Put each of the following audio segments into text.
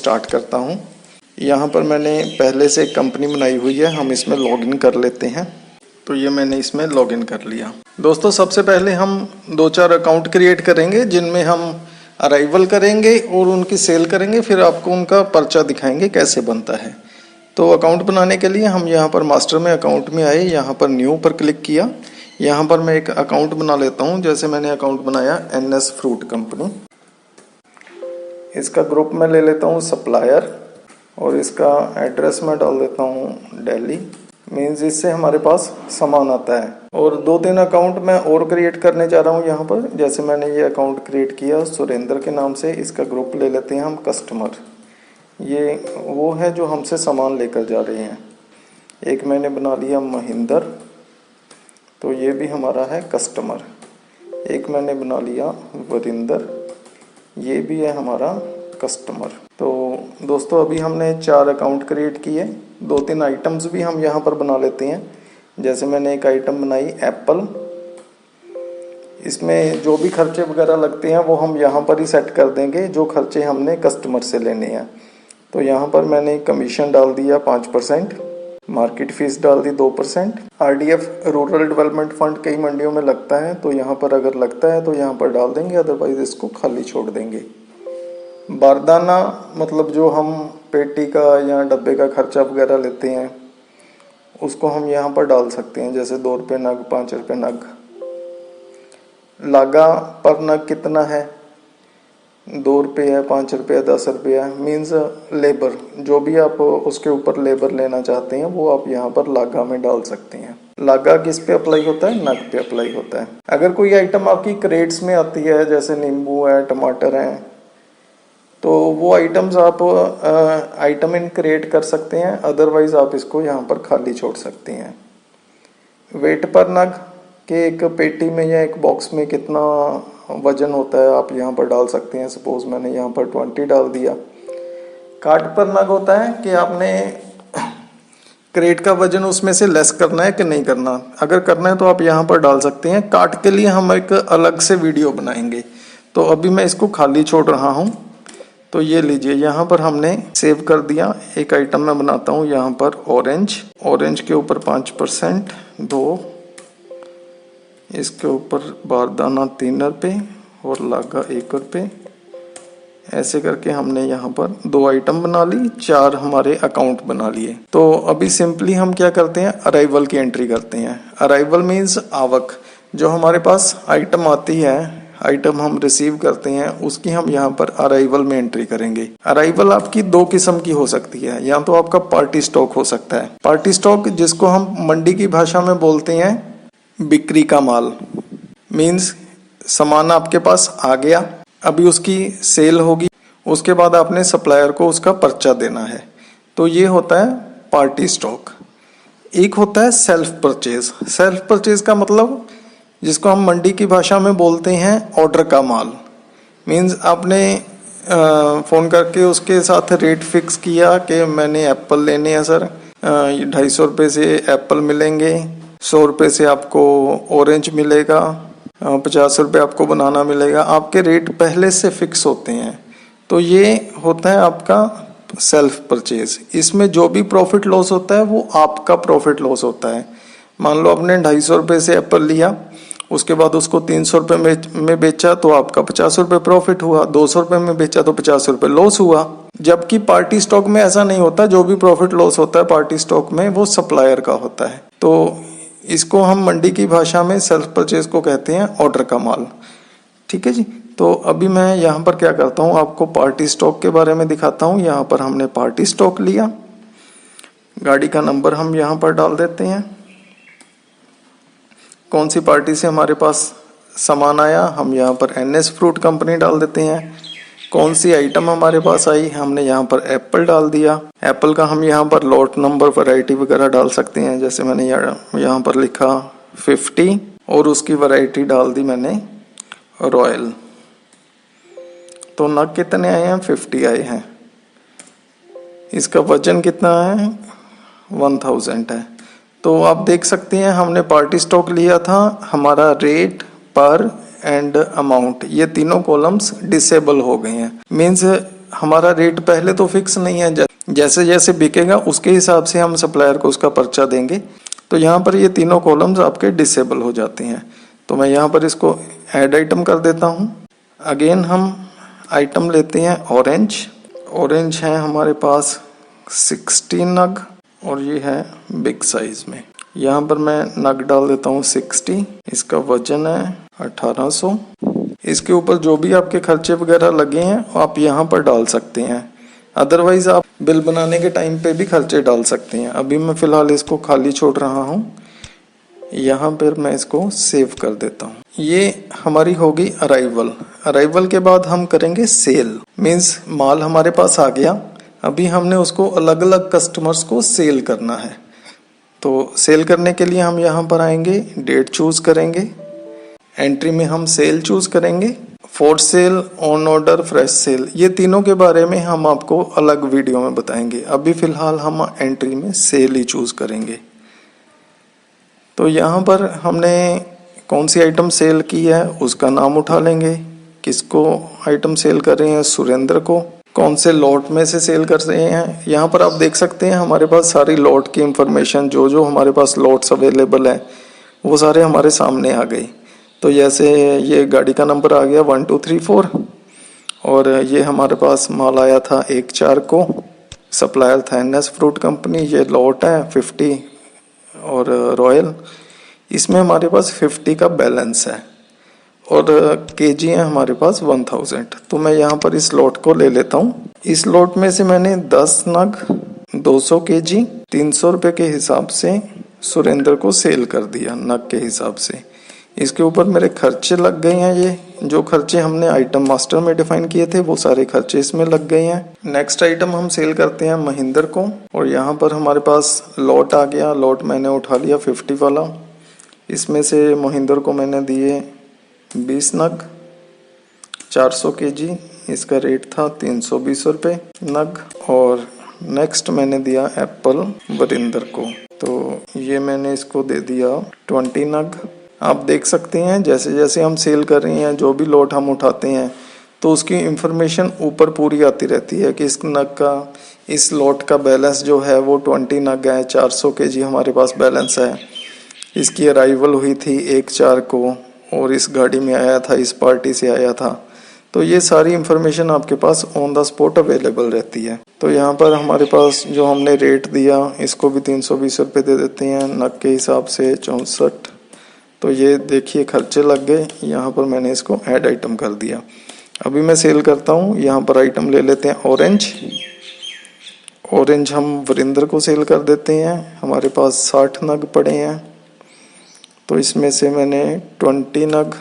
Start करता हूँ। यहाँ पर मैंने पहले से एक कंपनी बनाई हुई है, हम इसमें लॉगिन कर लेते हैं। तो ये मैंने इसमें लॉगिन कर लिया। दोस्तों सबसे पहले हम 2-4 अकाउंट क्रिएट करेंगे जिनमें हम अराइवल करेंगे और उनकी सेल करेंगे, फिर आपको उनका पर्चा दिखाएंगे कैसे बनता है। तो अकाउंट बनाने के लिए हम यहाँ पर मास्टर में अकाउंट में आए, यहाँ पर न्यू पर क्लिक किया। यहाँ पर मैं एक अकाउंट बना लेता हूँ। जैसे मैंने अकाउंट बनाया NS फ्रूट कंपनी, इसका ग्रुप में ले लेता हूँ सप्लायर और इसका एड्रेस में डाल देता हूँ दिल्ली। मीन्स इससे हमारे पास सामान आता है। और 2-3 अकाउंट मैं और क्रिएट करने जा रहा हूँ यहाँ पर। जैसे मैंने ये अकाउंट क्रिएट किया सुरेंद्र के नाम से, इसका ग्रुप ले लेते हैं हम कस्टमर। ये वो है जो हमसे सामान लेकर जा रहे हैं। एक मैंने बना लिया महेंद्र, तो ये भी हमारा है कस्टमर। एक मैंने बना लिया वरिंदर, ये भी है हमारा कस्टमर। तो दोस्तों अभी हमने 4 अकाउंट क्रिएट किए। 2-3 आइटम्स भी हम यहाँ पर बना लेते हैं। जैसे मैंने एक आइटम बनाई एप्पल, इसमें जो भी खर्चे वगैरह लगते हैं वो हम यहाँ पर ही सेट कर देंगे, जो खर्चे हमने कस्टमर से लेने हैं। तो यहाँ पर मैंने कमीशन डाल दिया 5%, मार्केट फीस डाल दी 2%। RDF रूरल डेवलपमेंट फंड कई मंडियों में लगता है, तो यहाँ पर अगर लगता है तो यहाँ पर डाल देंगे, अदरवाइज इसको खाली छोड़ देंगे। बारदाना मतलब जो हम पेटी का या डब्बे का खर्चा वगैरह लेते हैं उसको हम यहाँ पर डाल सकते हैं, जैसे 2 रुपये नग, 5 रुपये नग। लागा पर नग कितना है, 2 रुपये है, 5 रुपये, 10 रुपये है। मीन्स लेबर, जो भी आप उसके ऊपर लेबर लेना चाहते हैं वो आप यहाँ पर लागा में डाल सकते हैं। लागा किस पे अप्लाई होता है, नग पे अप्लाई होता है। अगर कोई आइटम आपकी क्रेट्स में आती है, जैसे नींबू है, टमाटर है, तो वो आइटम्स आप आइटम इन क्रिएट कर सकते हैं, अदरवाइज आप इसको यहाँ पर खाली छोड़ सकते हैं। वेट पर नग के एक पेटी में या एक बॉक्स में कितना वजन होता है आप यहाँ पर डाल सकते हैं। सपोज मैंने यहाँ पर 20 डाल दिया। काट पर नग होता है कि आपने क्रेट का वजन उसमें से लेस करना है कि नहीं करना। अगर करना है तो आप यहाँ पर डाल सकते हैं। काट के लिए हम एक अलग से वीडियो बनाएंगे, तो अभी मैं इसको खाली छोड़ रहा हूँ। तो ये लीजिए, यहाँ पर हमने सेव कर दिया। एक आइटम मैं बनाता हूँ यहाँ पर ऑरेंज के ऊपर 5%, 2, इसके ऊपर बारदाना 3 रुपये और लागा 1 रुपये। ऐसे करके हमने यहाँ पर 2 आइटम बना ली, 4 हमारे अकाउंट बना लिए। तो अभी सिंपली हम क्या करते हैं, अराइवल की एंट्री करते हैं। अराइवल मीन्स आवक, जो हमारे पास आइटम आती है, आइटम हम रिसीव करते हैं, उसकी हम यहाँ पर अराइवल में एंट्री करेंगे। अराइवल आपकी 2 किस्म की हो सकती है। या तो आपका पार्टी स्टॉक हो सकता है। पार्टी स्टॉक जिसको हम मंडी की भाषा में बोलते हैं बिक्री का माल। मीन्स सामान आपके पास आ गया, अभी उसकी सेल होगी, उसके बाद आपने सप्लायर को उसका पर्चा देना है, तो ये होता है पार्टी स्टॉक। एक होता है सेल्फ परचेज। सेल्फ परचेज का मतलब जिसको हम मंडी की भाषा में बोलते हैं ऑर्डर का माल। मीन्स आपने फ़ोन करके उसके साथ रेट फिक्स किया कि मैंने एप्पल लेने हैं सर, 250 रुपये से एप्पल मिलेंगे, 100 रुपये से आपको ऑरेंज मिलेगा, 50 रुपये आपको बनाना मिलेगा। आपके रेट पहले से फिक्स होते हैं, तो ये होता है आपका सेल्फ परचेज। इसमें जो भी प्रॉफिट लॉस होता है वो आपका प्रॉफिट लॉस होता है। मान लो आपने 250 रुपये से एप्पल लिया, उसके बाद उसको 300 रुपये में बेचा तो आपका 50 रुपये प्रॉफिट हुआ, 200 रुपये में बेचा तो 50 रुपये लॉस हुआ। जबकि पार्टी स्टॉक में ऐसा नहीं होता, जो भी प्रॉफिट लॉस होता है पार्टी स्टॉक में वो सप्लायर का होता है। तो इसको हम मंडी की भाषा में सेल्फ परचेज को कहते हैं ऑर्डर का माल। ठीक है जी। तो अभी मैं यहाँ पर क्या करता हूँ, आपको पार्टी स्टॉक के बारे में दिखाता हूँ। यहाँ पर हमने पार्टी स्टॉक लिया, गाड़ी का नंबर हम यहाँ पर डाल देते हैं, कौन सी पार्टी से हमारे पास सामान आया हम यहाँ पर NS फ्रूट कंपनी डाल देते हैं। कौन सी आइटम हमारे पास आई, हमने यहाँ पर एप्पल डाल दिया। एप्पल का हम यहाँ पर लॉट नंबर, वैरायटी वगैरह डाल सकते हैं। जैसे मैंने यहाँ पर लिखा 50 और उसकी वैरायटी डाल दी मैंने रॉयल। तो नग कितने आए हैं, 50 आए हैं। इसका वजन कितना है, 1000 है। तो आप देख सकते हैं हमने पार्टी स्टॉक लिया था, हमारा रेट पर एंड अमाउंट, ये तीनों कॉलम्स डिसेबल हो गए हैं। मीन्स हमारा रेट पहले तो फिक्स नहीं है, जैसे जैसे बिकेगा उसके हिसाब से हम सप्लायर को उसका पर्चा देंगे। तो यहाँ पर ये तीनों कॉलम्स आपके डिसेबल हो जाते हैं। तो मैं यहाँ पर इसको ऐड आइटम कर देता हूँ। अगेन हम आइटम लेते हैं ऑरेंज। ऑरेंज है हमारे पास 16 नग और ये है बिग साइज में। यहाँ पर मैं नग डाल देता हूँ 60। इसका वजन है 1800। इसके ऊपर जो भी आपके खर्चे वगैरह लगे हैं आप यहाँ पर डाल सकते हैं, अदरवाइज आप बिल बनाने के टाइम पे भी खर्चे डाल सकते हैं। अभी मैं फिलहाल इसको खाली छोड़ रहा हूँ। यहाँ पर मैं इसको सेव कर देता हूँ। ये हमारी होगी अराइवल। अराइवल के बाद हम करेंगे सेल, मीन्स माल हमारे पास आ गया, अभी हमने उसको अलग अलग कस्टमर्स को सेल करना है। तो सेल करने के लिए हम यहाँ पर आएंगे, डेट चूज करेंगे, एंट्री में हम सेल चूज करेंगे, for sale, on order, fresh sale. ये तीनों के बारे में हम आपको अलग वीडियो में बताएंगे। अभी फिलहाल हम एंट्री में सेल ही चूज करेंगे। तो यहाँ पर हमने कौन सी आइटम सेल की है उसका नाम उठा लेंगे, किसको आइटम सेल कर रहे हैं, सुरेंद्र को, कौन से लॉट में से सेल कर रहे हैं। यहाँ पर आप देख सकते हैं हमारे पास सारी लॉट की इंफॉर्मेशन, जो जो हमारे पास लॉट्स अवेलेबल है वो सारे हमारे सामने आ गए। तो जैसे ये गाड़ी का नंबर आ गया 1234 और ये हमारे पास माल आया था 1/4 को, सप्लायर था NS फ्रूट कंपनी, ये लॉट है 50 और रॉयल, इसमें हमारे पास 50 का बैलेंस है और केजी है हमारे पास 1000। तो मैं यहाँ पर इस लॉट को ले लेता हूँ। इस लॉट में से मैंने 10 नग 200 केजी 300 रुपये के हिसाब से सुरेंद्र को सेल कर दिया नग के हिसाब से। इसके ऊपर मेरे खर्चे लग गए हैं, ये जो खर्चे हमने आइटम मास्टर में डिफाइन किए थे वो सारे खर्चे इसमें लग गए हैं। नेक्स्ट आइटम हम सेल करते हैं महेंद्र को और यहाँ पर हमारे पास लॉट आ गया। लॉट मैंने उठा लिया 50 वाला, इसमें से महेंद्र को मैंने दिए 20 नग 400 केजी, इसका रेट था 320 रुपये नग। और नेक्स्ट मैंने दिया एप्पल वरिंदर को, तो ये मैंने इसको दे दिया 20 नग। आप देख सकते हैं जैसे जैसे हम सेल कर रहे हैं, जो भी लॉट हम उठाते हैं तो उसकी इंफॉर्मेशन ऊपर पूरी आती रहती है कि इस नग का, इस लॉट का बैलेंस जो है वो 20 नग है, 400 केजी हमारे पास बैलेंस है, इसकी अराइवल हुई थी 1/4 को और इस गाड़ी में आया था, इस पार्टी से आया था। तो ये सारी इंफॉर्मेशन आपके pass on the spot available रहती है। तो यहाँ पर हमारे पास जो हमने रेट दिया इसको भी 320 रुपये दे देते हैं नग के हिसाब से 64। तो ये देखिए खर्चे लग गए। यहाँ पर मैंने इसको ऐड आइटम कर दिया। अभी मैं सेल करता हूँ। यहाँ पर आइटम ले लेते हैं ऑरेंज। ऑरेंज हम वरिंदर को सेल कर देते हैं। हमारे पास 60 नग पड़े हैं, तो इसमें से मैंने 20 नग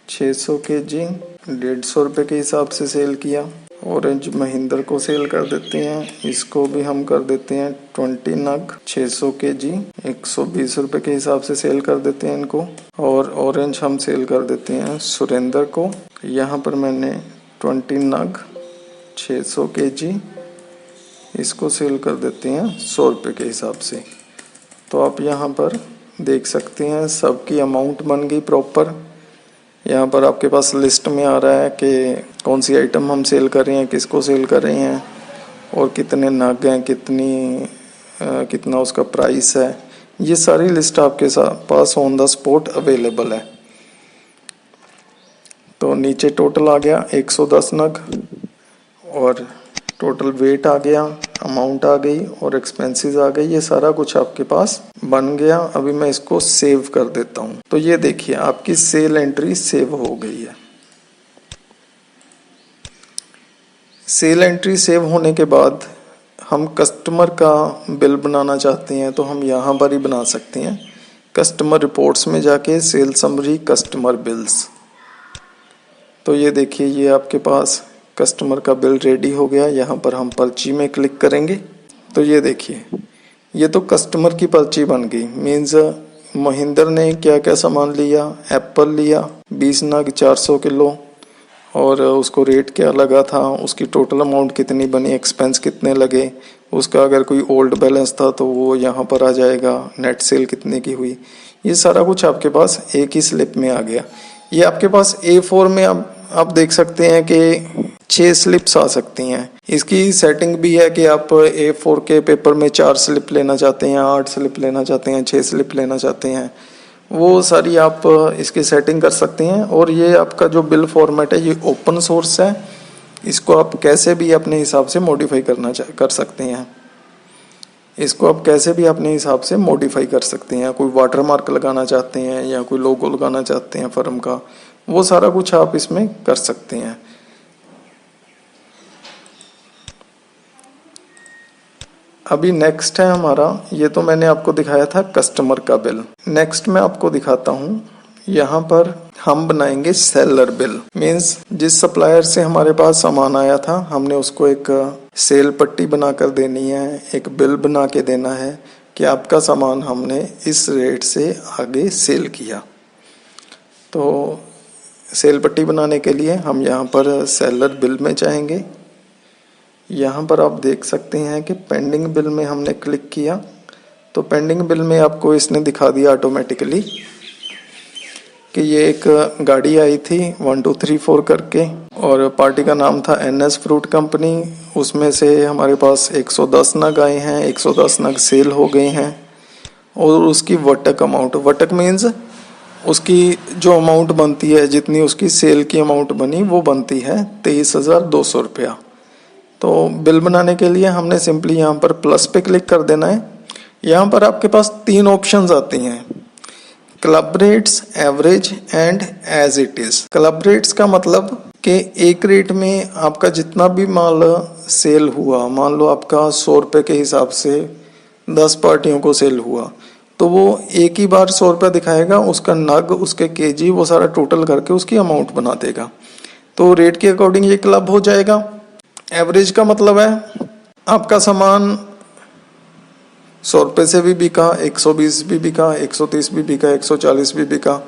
600 केजी 150 रुपये के हिसाब से सेल किया। ऑरेंज महेंद्र को सेल कर देते हैं, इसको भी हम कर देते हैं 20 नग 600 केजी 120 रुपये के हिसाब से सेल कर देते हैं इनको। और ऑरेंज हम सेल कर देते हैं सुरेंद्र को। यहाँ पर मैंने 20 नग 600 केजी इसको सेल कर देते हैं 100 रुपये के हिसाब से। तो आप यहाँ पर देख सकते हैं सबकी अमाउंट बन गई प्रॉपर। यहाँ पर आपके पास लिस्ट में आ रहा है कि कौन सी आइटम हम सेल कर रहे हैं, किसको सेल कर रहे हैं और कितने नग हैं, कितना उसका प्राइस है। ये सारी लिस्ट आपके pass on the spot available है। तो नीचे टोटल आ गया 110 नग और टोटल वेट आ गया, अमाउंट आ गई और एक्सपेंसेस आ गई। ये सारा कुछ आपके पास बन गया। अभी मैं इसको सेव कर देता हूँ। तो ये देखिए आपकी सेल एंट्री सेव हो गई है। सेल एंट्री सेव होने के बाद हम कस्टमर का बिल बनाना चाहते हैं तो हम यहाँ पर ही बना सकते हैं। कस्टमर रिपोर्ट्स में जाके सेल समरी कस्टमर बिल्स। तो ये देखिए ये आपके पास कस्टमर का बिल रेडी हो गया। यहाँ पर हम पर्ची में क्लिक करेंगे तो ये देखिए ये तो कस्टमर की पर्ची बन गई। मीन्स महेंद्र ने क्या क्या सामान लिया, एप्पल लिया 20 नग 400 किलो और उसको रेट क्या लगा था, उसकी टोटल अमाउंट कितनी बनी, एक्सपेंस कितने लगे, उसका अगर कोई ओल्ड बैलेंस था तो वो यहाँ पर आ जाएगा, नेट सेल कितने की हुई। ये सारा कुछ आपके पास एक ही स्लिप में आ गया। ये आपके पास A4 में आप आप देख सकते हैं कि 6 स्लिप्स आ सकती हैं। इसकी सेटिंग भी है कि आप A4 के पेपर में 4 स्लिप लेना चाहते हैं, 8 स्लिप लेना चाहते हैं, 6 स्लिप लेना चाहते हैं, वो सारी आप इसकी सेटिंग कर सकते हैं। और ये आपका जो बिल फॉर्मेट है ये ओपन सोर्स है, इसको आप कैसे भी अपने हिसाब से मॉडिफाई कर सकते हैं। इसको आप कैसे भी अपने हिसाब से मॉडिफाई कर सकते हैं। कोई वाटर मार्क लगाना चाहते हैं या कोई लोगो लगाना चाहते हैं फर्म का, वो सारा कुछ आप इसमें कर सकते हैं। अभी नेक्स्ट है हमारा, ये तो मैंने आपको दिखाया था कस्टमर का बिल। नेक्स्ट मैं आपको दिखाता हूँ, यहाँ पर हम बनाएंगे सेलर बिल। मीन्स जिस सप्लायर से हमारे पास सामान आया था हमने उसको एक सेल पट्टी बनाकर देनी है, एक बिल बना के देना है कि आपका सामान हमने इस रेट से आगे सेल किया। तो सेल पट्टी बनाने के लिए हम यहाँ पर सेलर बिल में जाएंगे। यहाँ पर आप देख सकते हैं कि पेंडिंग बिल में हमने क्लिक किया तो पेंडिंग बिल में आपको इसने दिखा दिया ऑटोमेटिकली कि ये एक गाड़ी आई थी 1234 करके और पार्टी का नाम था NS फ्रूट कंपनी। उसमें से हमारे पास 110 नग आए हैं, 110 नग सेल हो गए हैं और उसकी वटक अमाउंट, वटक मीन्स उसकी जो अमाउंट बनती है, जितनी उसकी सेल की अमाउंट बनी वो बनती है 23,200 रुपया। तो बिल बनाने के लिए हमने सिंपली यहाँ पर प्लस पे क्लिक कर देना है। यहाँ पर आपके पास 3 ऑप्शंस आती हैं, club rates, average and as it is. Club rates का मतलब कि एक रेट में आपका जितना भी माल सेल हुआ, मान लो आपका 100 रुपये के हिसाब से 10 पार्टियों को सेल हुआ तो वो एक ही बार 100 रुपये दिखाएगा, उसका नग, उसके केजी, वो सारा टोटल करके उसकी अमाउंट बना देगा। तो रेट के अकॉर्डिंग ये क्लब हो जाएगा। एवरेज का मतलब है आपका सामान 100 रुपये से भी बिका, 120 भी बिका, 130 भी बिका, 140 भी बिका।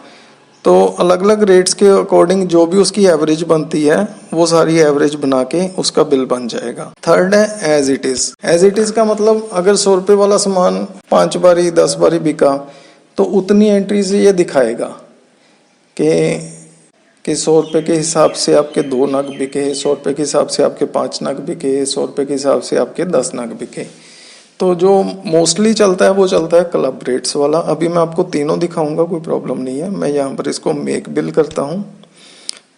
तो अलग अलग रेट्स के अकॉर्डिंग जो भी उसकी एवरेज बनती है वो सारी एवरेज बना के उसका बिल बन जाएगा। थर्ड है as it is. As it is का मतलब अगर 100 रुपये वाला सामान 5 बारी 10 बारी बिका तो उतनी एंट्री से ये दिखाएगा कि 100 रुपये के हिसाब से आपके 2 नग बिके, 100 रुपये के हिसाब से आपके 5 नग बिके, 100 रुपये के हिसाब से आपके 10 नग बिके। तो जो मोस्टली चलता है वो चलता है क्लब रेट्स वाला। अभी मैं आपको तीनों दिखाऊंगा, कोई प्रॉब्लम नहीं है। मैं यहाँ पर इसको मेक बिल करता हूँ।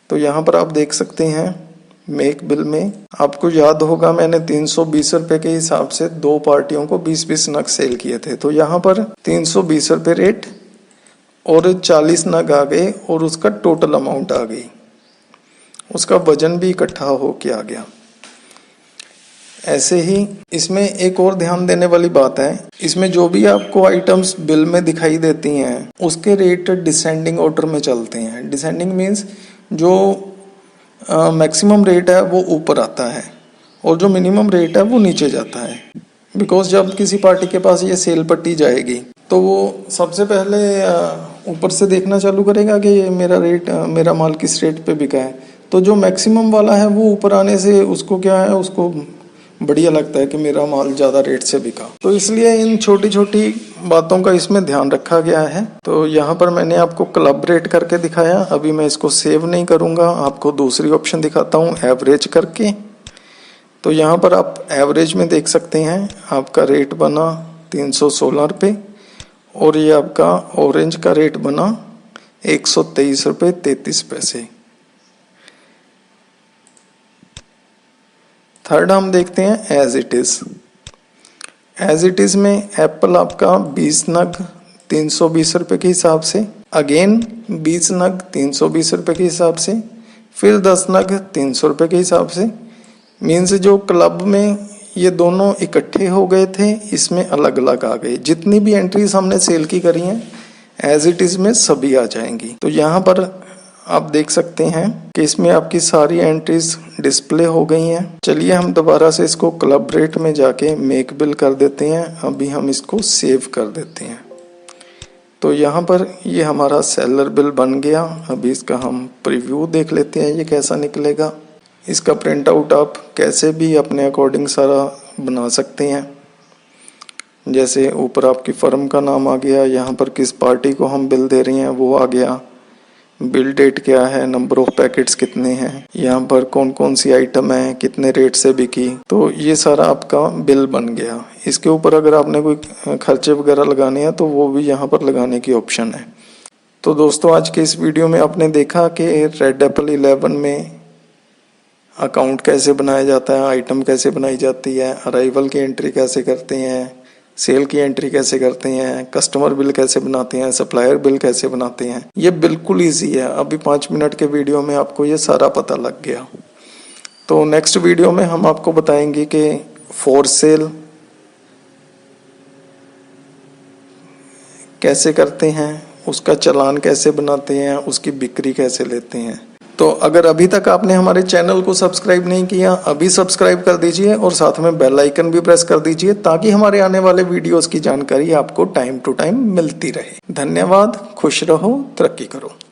तो यहाँ पर आप देख सकते हैं मेक बिल में आपको याद होगा मैंने 320 रुपये के हिसाब से 2 पार्टियों को 20-20 नग सेल किए थे। तो यहाँ पर 320 रुपये रेट और 40 नग आ गए और उसका टोटल अमाउंट आ गई, उसका वजन भी इकट्ठा होके आ गया। ऐसे ही इसमें एक और ध्यान देने वाली बात है, इसमें जो भी आपको आइटम्स बिल में दिखाई देती हैं उसके रेट डिसेंडिंग ऑर्डर में चलते हैं। डिसेंडिंग मीन्स जो मैक्सिमम रेट है वो ऊपर आता है और जो मिनिमम रेट है वो नीचे जाता है। बिकॉज जब किसी पार्टी के पास ये सेल पट्टी जाएगी तो वो सबसे पहले ऊपर से देखना चालू करेगा कि मेरा रेट, मेरा माल किस रेट पे बिका है। तो जो मैक्सिमम वाला है वो ऊपर आने से उसको क्या है, उसको बढ़िया लगता है कि मेरा माल ज़्यादा रेट से बिका। तो इसलिए इन छोटी छोटी बातों का इसमें ध्यान रखा गया है। तो यहाँ पर मैंने आपको क्लब रेट करके दिखाया। अभी मैं इसको सेव नहीं करूँगा, आपको दूसरी ऑप्शन दिखाता हूँ एवरेज करके। तो यहाँ पर आप एवरेज में देख सकते हैं आपका रेट बना 316 रुपये और ये आपका ऑरेंज का रेट बना 123 रुपये 33 पैसे। थर्ड हम देखते हैं as it is. As it is में एप्पल आपका 20 नग 320 रुपये के हिसाब से, अगेन 20 नग 320 रुपये के हिसाब से, फिर 10 नग 300 रुपये के हिसाब से। मीन्स जो क्लब में ये दोनों इकट्ठे हो गए थे, इसमें अलग अलग आ गए। जितनी भी एंट्रीज हमने सेल की करी हैं एज इट इज में सभी आ जाएंगी। तो यहाँ पर आप देख सकते हैं कि इसमें आपकी सारी एंट्रीज डिस्प्ले हो गई हैं। चलिए हम दोबारा से इसको क्लब रेट में जाके मेक बिल कर देते हैं। अभी हम इसको सेव कर देते हैं। तो यहाँ पर ये हमारा सेलर बिल बन गया। अभी इसका हम प्रीव्यू देख लेते हैं ये कैसा निकलेगा। इसका प्रिंट आउट आप कैसे भी अपने अकॉर्डिंग सारा बना सकते हैं। जैसे ऊपर आपकी फर्म का नाम आ गया, यहाँ पर किस पार्टी को हम बिल दे रहे हैं वो आ गया, बिल डेट क्या है, नंबर ऑफ पैकेट्स कितने हैं, यहाँ पर कौन कौन सी आइटम है, कितने रेट से बिकी, तो ये सारा आपका बिल बन गया। इसके ऊपर अगर आपने कोई खर्चे वगैरह लगाने हैं तो वो भी यहाँ पर लगाने की ऑप्शन है। तो दोस्तों आज के इस वीडियो में आपने देखा कि रेड एप्पल 11 में अकाउंट कैसे बनाया जाता है, आइटम कैसे बनाई जाती है, अराइवल की एंट्री कैसे करते हैं, सेल की एंट्री कैसे करते हैं, कस्टमर बिल कैसे बनाते हैं, सप्लायर बिल कैसे बनाते हैं। ये बिल्कुल इजी है। अभी 5 मिनट के वीडियो में आपको ये सारा पता लग गया। तो नेक्स्ट वीडियो में हम आपको बताएंगे कि फॉर सेल कैसे करते हैं, उसका चालान कैसे बनाते हैं, उसकी बिक्री कैसे लेते हैं। तो अगर अभी तक आपने हमारे चैनल को सब्सक्राइब नहीं किया, अभी सब्सक्राइब कर दीजिए और साथ में बेल आइकन भी प्रेस कर दीजिए ताकि हमारे आने वाले वीडियोस की जानकारी आपको टाइम टू टाइम मिलती रहे। धन्यवाद, खुश रहो, तरक्की करो।